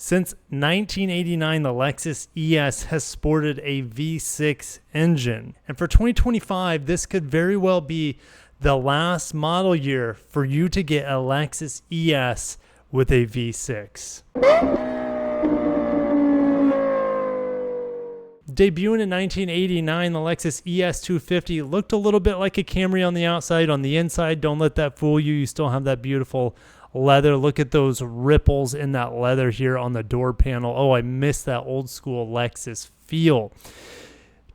Since 1989, the Lexus ES has sported a V6 engine. And for 2025, this could very well be the last model year for you to get a Lexus ES with a V6. Debuting in 1989, the Lexus ES 250 looked a little bit like a Camry on the outside. On the inside, don't let that fool you. You still have that beautiful leather. Look at those ripples in that leather here on the door panel. Oh, I miss that old school Lexus feel.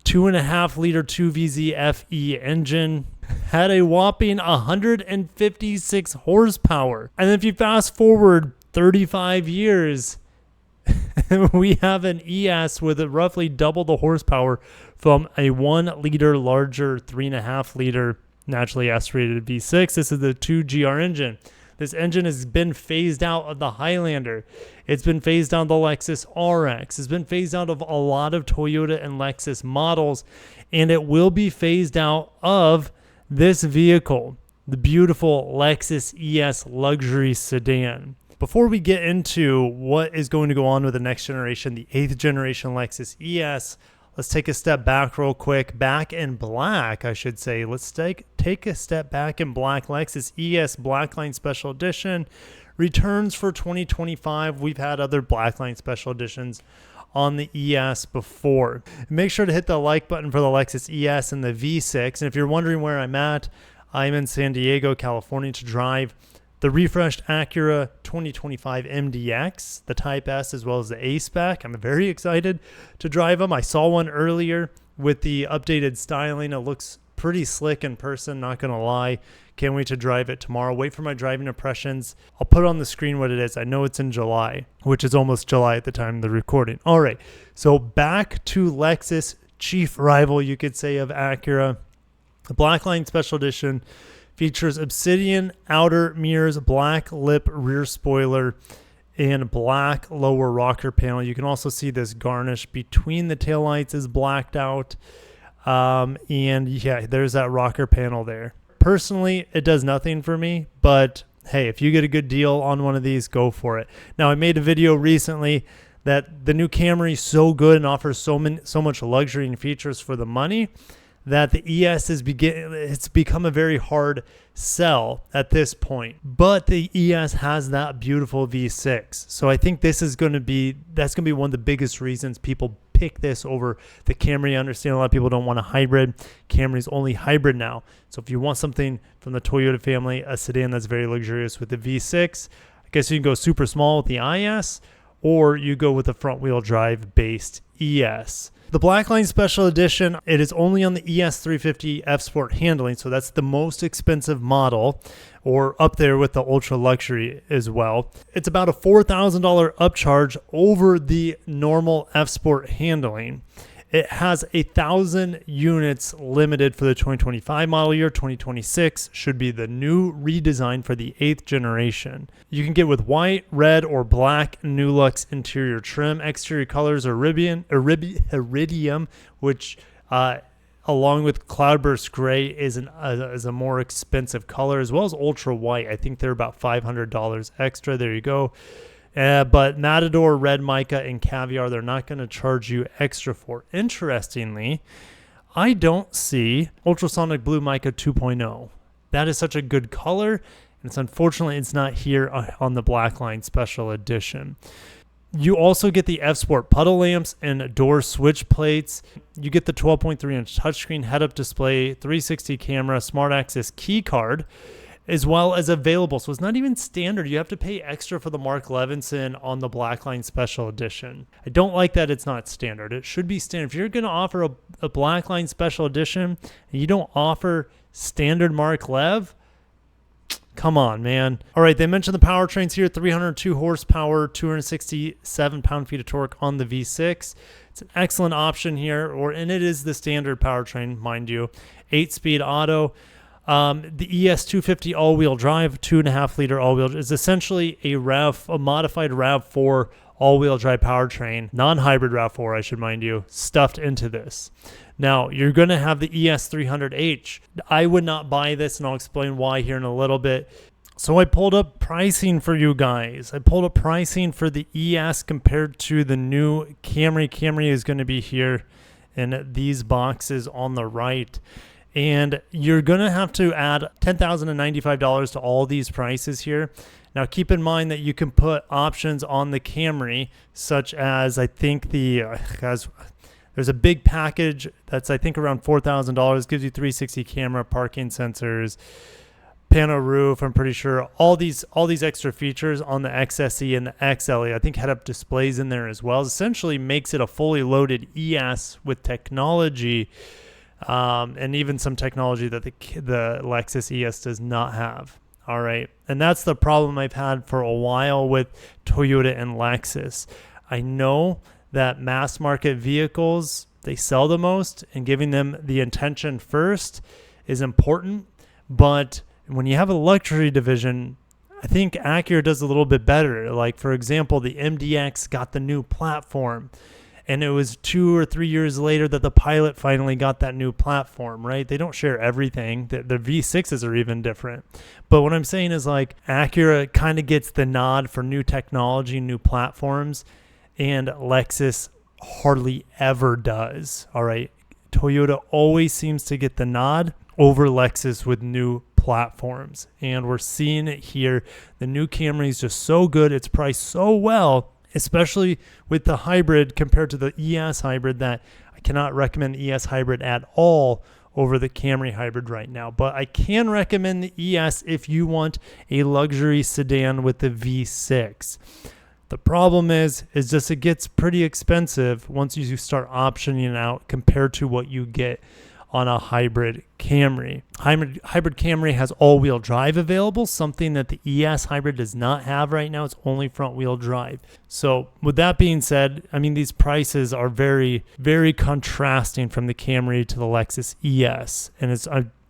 2.5 liter 2VZ FE engine, had a whopping 156 horsepower. And if you fast forward 35 years, we have an ES with roughly double the horsepower from a 1 liter larger 3.5 liter naturally aspirated V6. This is the 2GR engine. This engine has been phased out of the Highlander. It's been phased out of the Lexus RX. It's been phased out of a lot of Toyota and Lexus models, and it will be phased out of this vehicle, the beautiful Lexus ES luxury sedan. Before we get into what is going to go on with the next generation, the 8th generation Lexus ES, let's take a step back real quick. Back in black, I should say. Let's take a step back in black. Lexus ES Blackline Special Edition returns for 2025. We've had other Blackline Special Editions on the ES before. Make sure to hit the like button for the Lexus ES and the V6. And if you're wondering where I'm at, I'm in San Diego, California to drive the refreshed Acura 2025 MDX, the Type S, as well as the A-Spec. I'm very excited to drive them. I saw one earlier with the updated styling. It looks pretty slick in person, not going to lie. Can't wait to drive it tomorrow. Wait for my driving impressions. I'll put on the screen what it is. I know it's in July, which is almost July at the time of the recording. All right, so back to Lexus, chief rival, you could say, of Acura. The Blackline Special Edition features obsidian outer mirrors, black lip rear spoiler, and black lower rocker panel. You can also see this garnish between the taillights is blacked out. And yeah, there's that rocker panel there. Personally, it does nothing for me, but hey, if you get a good deal on one of these, go for it. Now, I made a video recently that the new Camry is so good and offers so much luxury and features for the money that the ES it's become a very hard sell at this point. But the ES has that beautiful V6. So I think that's going to be one of the biggest reasons people pick this over the Camry. I understand a lot of people don't want a hybrid. Camry's only hybrid now. So if you want something from the Toyota family, a sedan that's very luxurious with the V6, I guess you can go super small with the IS, or you go with the front wheel drive based ES. The Blackline Special Edition, it is only on the ES350 F Sport handling, so that's the most expensive model, or up there with the ultra luxury as well. It's about a $4,000 upcharge over the normal F Sport handling. It has 1,000 units limited for the 2025 model year. 2026 should be the new redesign for the 8th generation. You can get with white, red, or black Nulux interior trim. Exterior colors are iridium, which along with cloudburst gray is a more expensive color, as well as ultra white. I think they're about $500 extra. There you go. But Matador, Red Mica, and Caviar, they're not going to charge you extra for. Interestingly, I don't see Ultrasonic Blue Mica 2.0. That is such a good color, and unfortunately it's not here on the Blackline Special Edition. You also get the F Sport puddle lamps and door switch plates. You get the 12.3-inch touchscreen head-up display, 360 camera, smart access key card, as well as available. So it's not even standard. You have to pay extra for the Mark Levinson on the Blackline Special Edition. I don't like that it's not standard. It should be standard. If you're going to offer a Blackline Special Edition and you don't offer standard Mark Lev, come on, man. All right, they mentioned the powertrains here, 302 horsepower, 267 pound-feet of torque on the V6. It's an excellent option here, and it is the standard powertrain, mind you. 8-speed auto. The ES250 all-wheel drive, 2.5 liter all-wheel, is essentially a modified RAV4 all-wheel drive powertrain, non-hybrid RAV4, I should mind you, stuffed into this. Now, you're going to have the ES300H. I would not buy this, and I'll explain why here in a little bit. So I pulled up pricing for you guys. I pulled up pricing for the ES compared to the new Camry. Camry is going to be here in these boxes on the right. And you're going to have to add $10,095 to all these prices here. Now, keep in mind that you can put options on the Camry, such as I think there's a big package that's I think around $4,000. Gives you 360 camera, parking sensors, pano roof. I'm pretty sure all these extra features on the XSE and the XLE. I think head-up displays in there as well. Essentially makes it a fully loaded ES with technology. And even some technology that the Lexus ES does not have. All right. And that's the problem I've had for a while with Toyota and Lexus. I know that mass market vehicles, they sell the most, and giving them the attention first is important. But when you have a luxury division, I think Acura does a little bit better. Like, for example, the MDX got the new platform. And it was 2 or 3 years later that the Pilot finally got that new platform, right? They don't share everything. The V6s are even different. But what I'm saying is, like, Acura kind of gets the nod for new technology, new platforms, and Lexus hardly ever does, all right? Toyota always seems to get the nod over Lexus with new platforms. And we're seeing it here. The new Camry is just so good. It's priced so well, especially with the hybrid compared to the ES hybrid, that I cannot recommend the ES hybrid at all over the Camry hybrid right now. But I can recommend the ES if you want a luxury sedan with the V6. The problem is just it gets pretty expensive once you start optioning out compared to what you get on a hybrid Camry. Hybrid Camry has all-wheel drive available, something that the ES hybrid does not have right now. It's only front-wheel drive. So with that being said, I mean, these prices are very, very contrasting from the Camry to the Lexus ES. And it's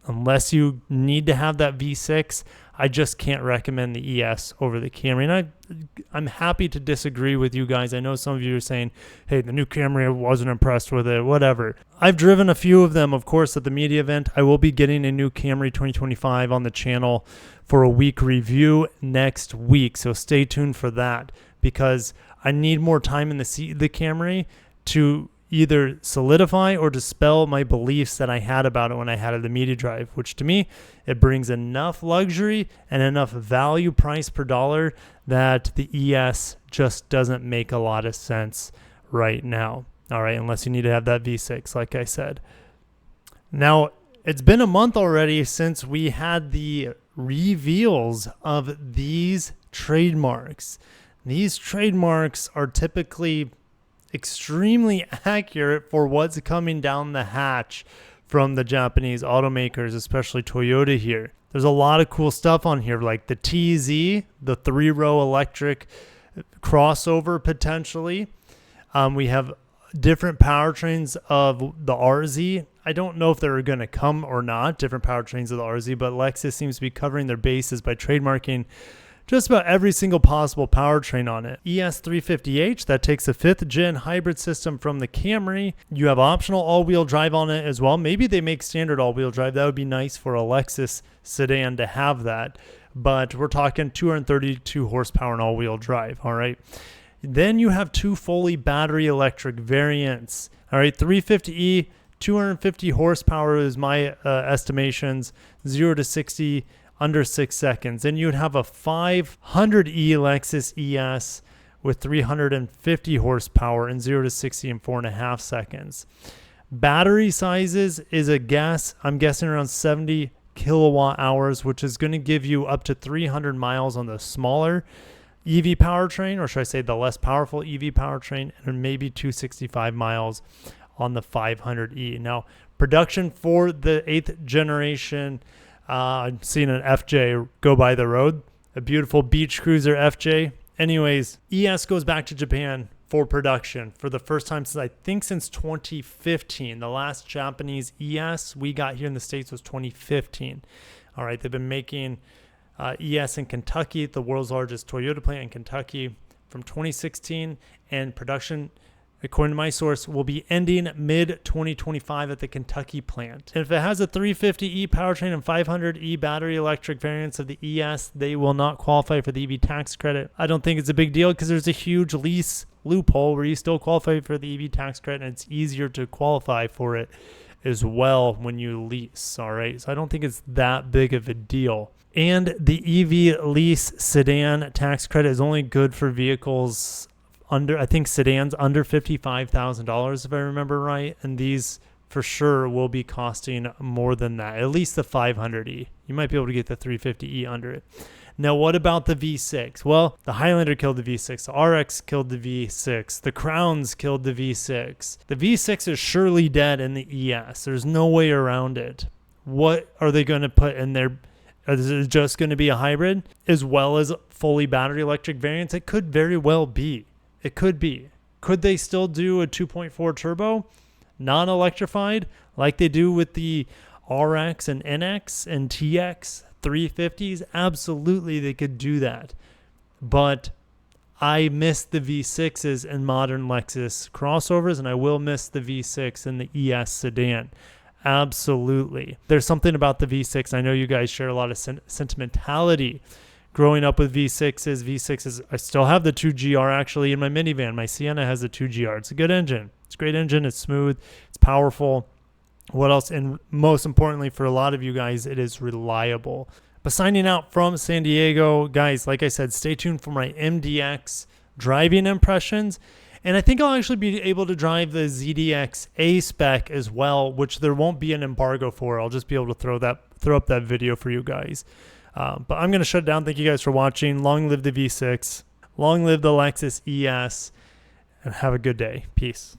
unless you need to have that V6, I just can't recommend the ES over the Camry. And I'm happy to disagree with you guys. I know some of you are saying, hey, the new Camry, I wasn't impressed with it, whatever. I've driven a few of them, of course, at the media event. I will be getting a new Camry 2025 on the channel for a week review next week. So stay tuned for that, because I need more time in the seat of the Camry to either solidify or dispel my beliefs that I had about it when I had it the media drive, which to me, it brings enough luxury and enough value price per dollar that the ES just doesn't make a lot of sense right now. All right, unless you need to have that V6, like I said. Now, it's been a month already since we had the reveals of these trademarks. These trademarks are typically extremely accurate for what's coming down the hatch from the Japanese automakers, especially Toyota here. There's a lot of cool stuff on here, like the TZ, the 3-row electric crossover potentially. We have different powertrains of the RZ. I don't know if they're going to come or not, different powertrains of the RZ, but Lexus seems to be covering their bases by trademarking just about every single possible powertrain on it. ES350H, that takes a 5th gen hybrid system from the Camry. You have optional all-wheel drive on it as well. Maybe they make standard all-wheel drive. That would be nice for a Lexus sedan to have that. But we're talking 232 horsepower and all-wheel drive, all right? Then you have 2 fully battery electric variants. All right, 350e, 250 horsepower is my estimations, 0 to 60 under 6 seconds. Then you'd have a 500e Lexus ES with 350 horsepower and 0 to 60 in 4.5 seconds. Battery sizes is a guess. I'm guessing around 70 kilowatt hours, which is going to give you up to 300 miles on the smaller EV powertrain, or should I say the less powerful EV powertrain, and maybe 265 miles on the 500e. Now, production for the 8th generation, I'm seeing an FJ go by the road, a beautiful beach cruiser FJ. Anyways, ES goes back to Japan for production for the first time since 2015. The last Japanese ES we got here in the States was 2015. All right, they've been making ES in Kentucky, the world's largest Toyota plant in Kentucky, from 2016, and production according to my source, will be ending mid-2025 at the Kentucky plant. And if it has a 350e powertrain and 500e battery electric variants of the ES, they will not qualify for the EV tax credit. I don't think it's a big deal because there's a huge lease loophole where you still qualify for the EV tax credit, and it's easier to qualify for it as well when you lease, all right? So I don't think it's that big of a deal. And the EV lease sedan tax credit is only good for vehicles under, I think sedans under $55,000 if I remember right, and these for sure will be costing more than that, at least the 500e. You might be able to get the 350e under it. Now, what about the V6? Well, the Highlander killed the V6, the RX killed the V6, the Crowns killed the V6. The V6 is surely dead in the ES. There's no way around it. What are they going to put in there? Is it just going to be a hybrid as well as fully battery electric variants? It could very well be. It could be. Could they still do a 2.4 turbo, non-electrified, like they do with the RX and NX and TX 350s? Absolutely, they could do that. But I miss the V6s in modern Lexus crossovers, and I will miss the V6 in the ES sedan. Absolutely. There's something about the V6. I know you guys share a lot of sentimentality growing up with V6s. I still have the 2GR actually in my minivan. My Sienna has a 2GR. It's a good engine. It's a great engine. It's smooth. It's powerful. What else? And most importantly for a lot of you guys, it is reliable. But signing out from San Diego, guys, like I said, stay tuned for my MDX driving impressions. And I think I'll actually be able to drive the ZDX A spec as well, which there won't be an embargo for. I'll just be able to throw up that video for you guys. But I'm going to shut it down. Thank you guys for watching. Long live the V6. Long live the Lexus ES. And have a good day. Peace.